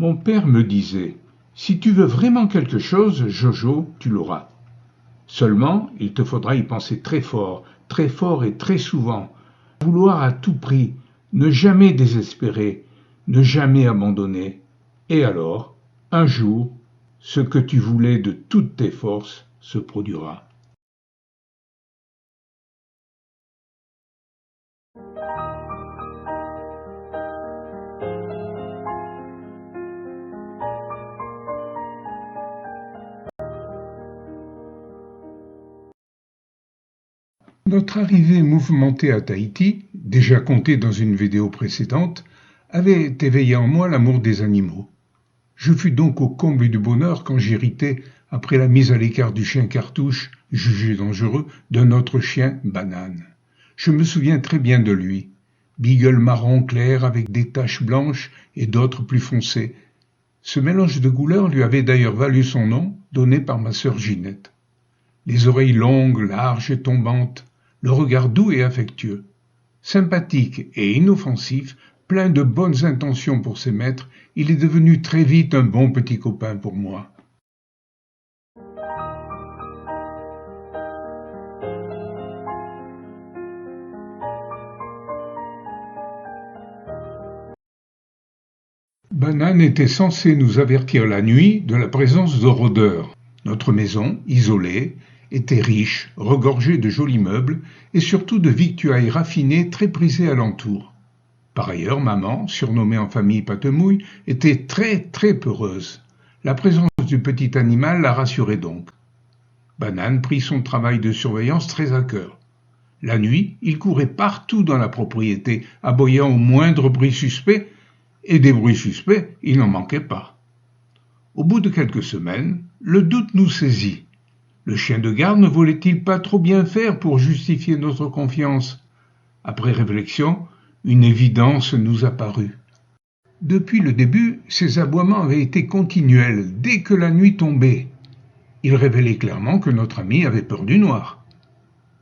Mon père me disait: si tu veux vraiment quelque chose, Jojo, tu l'auras. Seulement, il te faudra y penser très fort et très souvent, vouloir à tout prix, ne jamais désespérer, ne jamais abandonner. Et alors, un jour, ce que tu voulais de toutes tes forces se produira. Notre arrivée mouvementée à Tahiti, déjà contée dans une vidéo précédente, avait éveillé en moi l'amour des animaux. Je fus donc au comble du bonheur quand j'héritai, après la mise à l'écart du chien Cartouche, jugé dangereux, d'un autre chien, Banane. Je me souviens très bien de lui. Beagle marron clair avec des taches blanches et d'autres plus foncées. Ce mélange de couleurs lui avait d'ailleurs valu son nom, donné par ma sœur Ginette. Les oreilles longues, larges et tombantes, le regard doux et affectueux. Sympathique et inoffensif, plein de bonnes intentions pour ses maîtres, il est devenu très vite un bon petit copain pour moi. Banane était censé nous avertir la nuit de la présence de rôdeurs. Notre maison, isolée, était riche, regorgée de jolis meubles et surtout de victuailles raffinées très prisées alentour. Par ailleurs, maman, surnommée en famille Patemouille, était très peureuse. La présence du petit animal la rassurait donc. Banane prit son travail de surveillance très à cœur. La nuit, il courait partout dans la propriété, aboyant au moindre bruit suspect, et des bruits suspects, il n'en manquait pas. Au bout de quelques semaines, le doute nous saisit. Le chien de garde ne voulait-il pas trop bien faire pour justifier notre confiance? Après réflexion, une évidence nous apparut. Depuis le début, ses aboiements avaient été continuels dès que la nuit tombait. Ils révélaient clairement que notre ami avait peur du noir.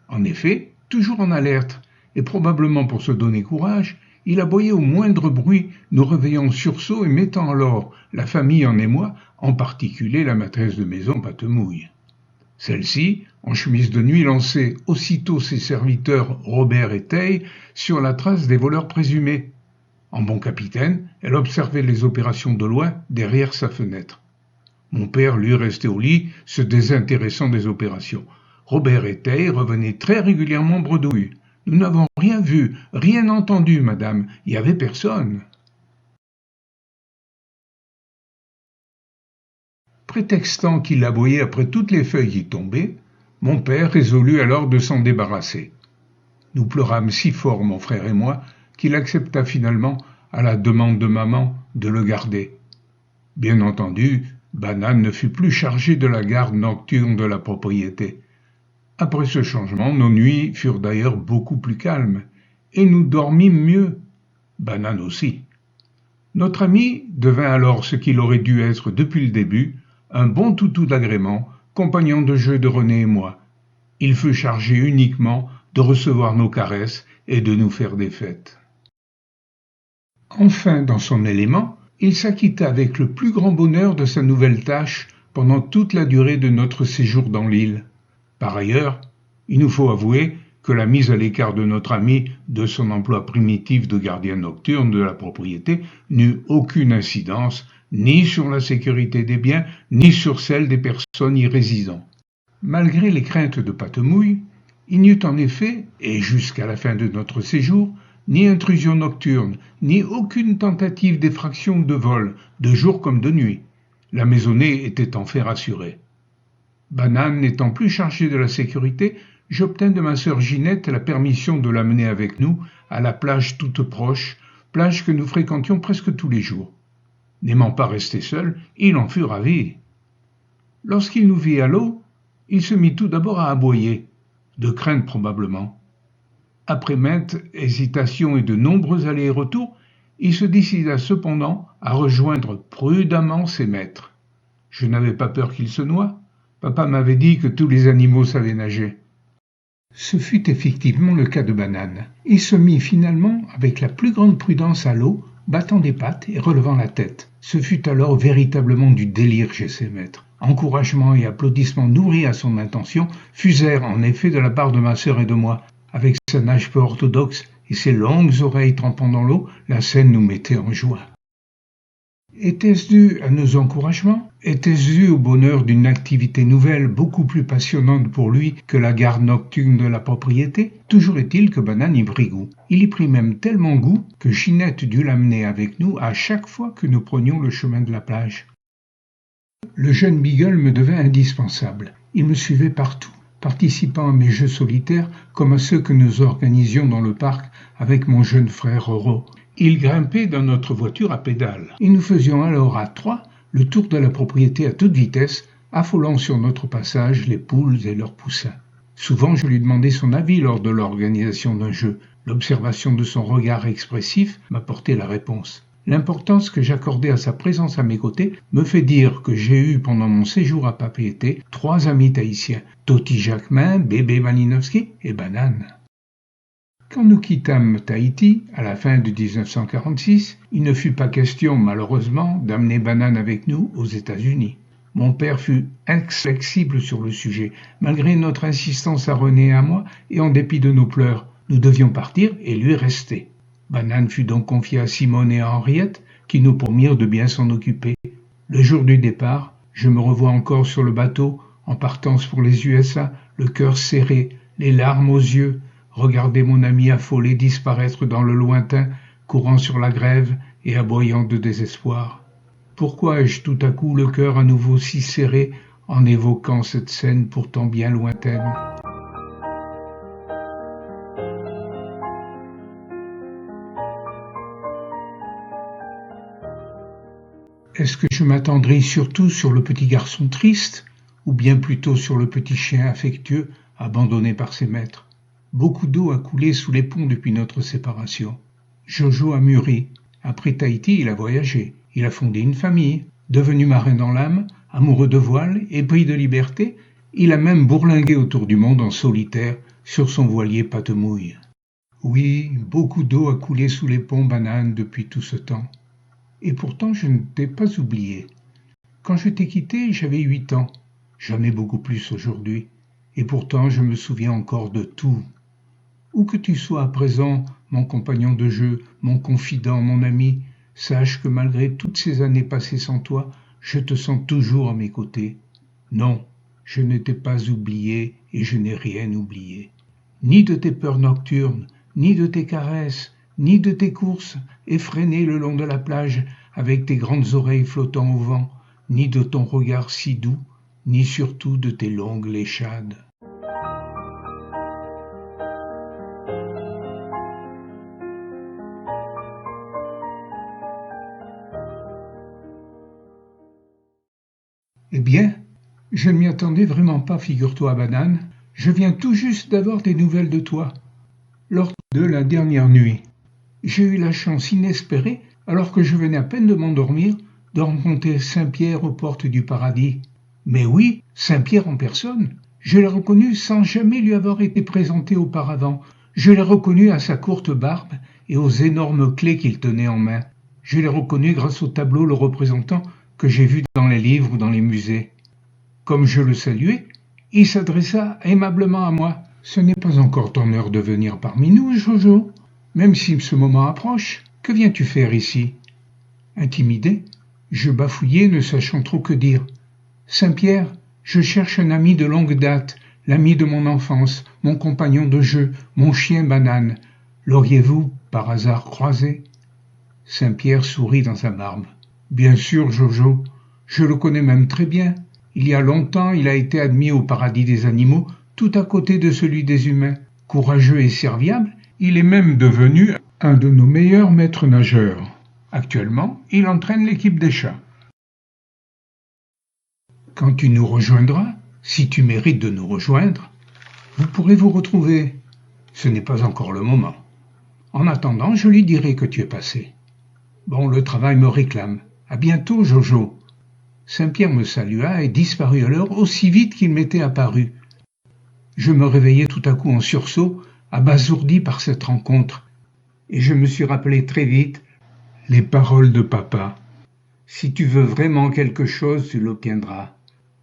En effet, toujours en alerte, et probablement pour se donner courage, il aboyait au moindre bruit, nous réveillant en sursaut et mettant alors la famille en émoi, en particulier la maîtresse de maison Patemouille. Celle-ci, en chemise de nuit, lançait aussitôt ses serviteurs Robert et Teille sur la trace des voleurs présumés. En bon capitaine, elle observait les opérations de loin derrière sa fenêtre. Mon père, lui, restait au lit, se désintéressant des opérations. Robert et Teille revenaient très régulièrement bredouilles. Nous n'avons rien vu, rien entendu, madame. Il n'y avait personne. Prétextant qu'il aboyait après toutes les feuilles qui tombaient, mon père résolut alors de s'en débarrasser. Nous pleurâmes si fort, mon frère et moi, qu'il accepta finalement, à la demande de maman, de le garder. Bien entendu, Banane ne fut plus chargé de la garde nocturne de la propriété. Après ce changement, nos nuits furent d'ailleurs beaucoup plus calmes, et nous dormîmes mieux. Banane aussi. Notre ami devint alors ce qu'il aurait dû être depuis le début, un bon toutou d'agrément, compagnon de jeu de René et moi. Il fut chargé uniquement de recevoir nos caresses et de nous faire des fêtes. Enfin, dans son élément, il s'acquitta avec le plus grand bonheur de sa nouvelle tâche pendant toute la durée de notre séjour dans l'île. Par ailleurs, il nous faut avouer que la mise à l'écart de notre ami de son emploi primitif de gardien nocturne de la propriété n'eut aucune incidence ni sur la sécurité des biens, ni sur celle des personnes y résidant. Malgré les craintes de Patemouille, il n'y eut en effet, et jusqu'à la fin de notre séjour, ni intrusion nocturne, ni aucune tentative d'effraction ou de vol, de jour comme de nuit. La maisonnée était en fait rassurée. Banane n'étant plus chargée de la sécurité, j'obtins de ma sœur Ginette la permission de l'amener avec nous à la plage toute proche, plage que nous fréquentions presque tous les jours. N'aimant pas rester seul, il en fut ravi. Lorsqu'il nous vit à l'eau, il se mit tout d'abord à aboyer, de crainte probablement. Après maintes hésitations et de nombreux allers-et-retours, il se décida cependant à rejoindre prudemment ses maîtres. Je n'avais pas peur qu'il se noie. Papa m'avait dit que tous les animaux savaient nager. Ce fut effectivement le cas de Banane. Il se mit finalement avec la plus grande prudence à l'eau, battant des pattes et relevant la tête. Ce fut alors véritablement du délire chez ses maîtres. Encouragements et applaudissements nourris à son intention fusèrent en effet de la part de ma sœur et de moi. Avec sa nage peu orthodoxe et ses longues oreilles trempant dans l'eau, la scène nous mettait en joie. Était-ce dû à nos encouragements? Était-ce dû au bonheur d'une activité nouvelle, beaucoup plus passionnante pour lui que la garde nocturne de la propriété? Toujours est-il que Banane y prit goût. Il y prit même tellement goût que Ginette dut l'amener avec nous à chaque fois que nous prenions le chemin de la plage. Le jeune Beagle me devint indispensable. Il me suivait partout, participant à mes jeux solitaires comme à ceux que nous organisions dans le parc avec mon jeune frère Roro. Il grimpait dans notre voiture à pédales, et nous faisions alors à trois le tour de la propriété à toute vitesse, affolant sur notre passage les poules et leurs poussins. Souvent je lui demandais son avis lors de l'organisation d'un jeu. L'observation de son regard expressif m'apportait la réponse. L'importance que j'accordais à sa présence à mes côtés me fait dire que j'ai eu pendant mon séjour à Papeete 3 amis tahitiens, Toti Jacquemin, Bébé Malinowski et Banane. Quand nous quittâmes Tahiti, à la fin de 1946, il ne fut pas question, malheureusement, d'amener Banane avec nous aux États-Unis. Mon père fut inflexible sur le sujet, malgré notre insistance à René et à moi, et en dépit de nos pleurs. Nous devions partir et lui rester. Banane fut donc confiée à Simone et à Henriette, qui nous promirent de bien s'en occuper. Le jour du départ, je me revois encore sur le bateau, en partance pour les USA, le cœur serré, les larmes aux yeux, regarder mon ami affolé disparaître dans le lointain, courant sur la grève et aboyant de désespoir. Pourquoi ai-je tout à coup le cœur à nouveau si serré en évoquant cette scène pourtant bien lointaine? Est-ce que je m'attendris surtout sur le petit garçon triste, ou bien plutôt sur le petit chien affectueux abandonné par ses maîtres? Beaucoup d'eau a coulé sous les ponts depuis notre séparation. Jojo a mûri. Après Tahiti, il a voyagé. Il a fondé une famille. Devenu marin dans l'âme, amoureux de voile, épris de liberté, il a même bourlingué autour du monde en solitaire sur son voilier pâte-mouille. Oui, beaucoup d'eau a coulé sous les ponts Banane depuis tout ce temps. Et pourtant, je ne t'ai pas oublié. Quand je t'ai quitté, j'avais 8 ans. Jamais beaucoup plus aujourd'hui. Et pourtant, je me souviens encore de tout. Où que tu sois à présent, mon compagnon de jeu, mon confident, mon ami, sache que malgré toutes ces années passées sans toi, je te sens toujours à mes côtés. Non, je ne t'ai pas oublié et je n'ai rien oublié. Ni de tes peurs nocturnes, ni de tes caresses, ni de tes courses effrénées le long de la plage avec tes grandes oreilles flottant au vent, ni de ton regard si doux, ni surtout de tes longues léchades. Eh bien, je ne m'y attendais vraiment pas, figure-toi, Banane. Je viens tout juste d'avoir des nouvelles de toi. Lors de la dernière nuit, j'ai eu la chance inespérée, alors que je venais à peine de m'endormir, de rencontrer Saint-Pierre aux portes du paradis. Mais oui, Saint-Pierre en personne. Je l'ai reconnu sans jamais lui avoir été présenté auparavant. Je l'ai reconnu à sa courte barbe et aux énormes clés qu'il tenait en main. Je l'ai reconnu grâce au tableau le représentant que j'ai vu dans les livres ou dans les musées. Comme je le saluais, il s'adressa aimablement à moi. « Ce n'est pas encore ton heure de venir parmi nous, Jojo. Même si ce moment approche, que viens-tu faire ici ?» Intimidé, je bafouillai, ne sachant trop que dire. « Saint-Pierre, je cherche un ami de longue date, l'ami de mon enfance, mon compagnon de jeu, mon chien Banane. L'auriez-vous, par hasard, croisé ?» Saint-Pierre sourit dans sa barbe. « Bien sûr, Jojo, je le connais même très bien. Il y a longtemps, il a été admis au paradis des animaux, tout à côté de celui des humains. Courageux et serviable, il est même devenu un de nos meilleurs maîtres nageurs. Actuellement, il entraîne l'équipe des chats. Quand tu nous rejoindras, si tu mérites de nous rejoindre, vous pourrez vous retrouver. Ce n'est pas encore le moment. En attendant, je lui dirai que tu es passé. Bon, le travail me réclame. À bientôt, Jojo. » Saint-Pierre me salua et disparut alors aussi vite qu'il m'était apparu. Je me réveillai tout à coup en sursaut, abasourdi par cette rencontre, et je me suis rappelé très vite Les paroles de papa. Si tu veux vraiment quelque chose, tu l'obtiendras.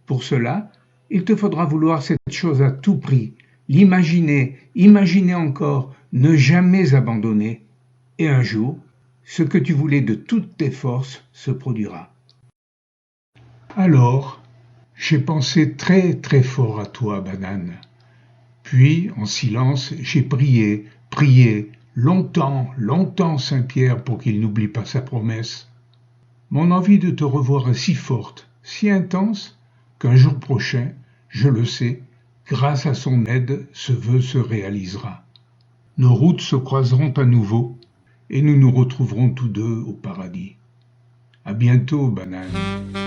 Pour cela, il te faudra vouloir cette chose à tout prix, l'imaginer, imaginer encore, ne jamais abandonner. Et un jour, ce que tu voulais de toutes tes forces se produira. Alors, j'ai pensé très très fort à toi, Banane. Puis, en silence, j'ai prié, prié, longtemps, longtemps Saint-Pierre pour qu'il n'oublie pas sa promesse. Mon envie de te revoir est si forte, si intense, qu'un jour prochain, je le sais, grâce à son aide, ce vœu se réalisera. Nos routes se croiseront à nouveau, et nous nous retrouverons tous deux au paradis. À bientôt, Banane.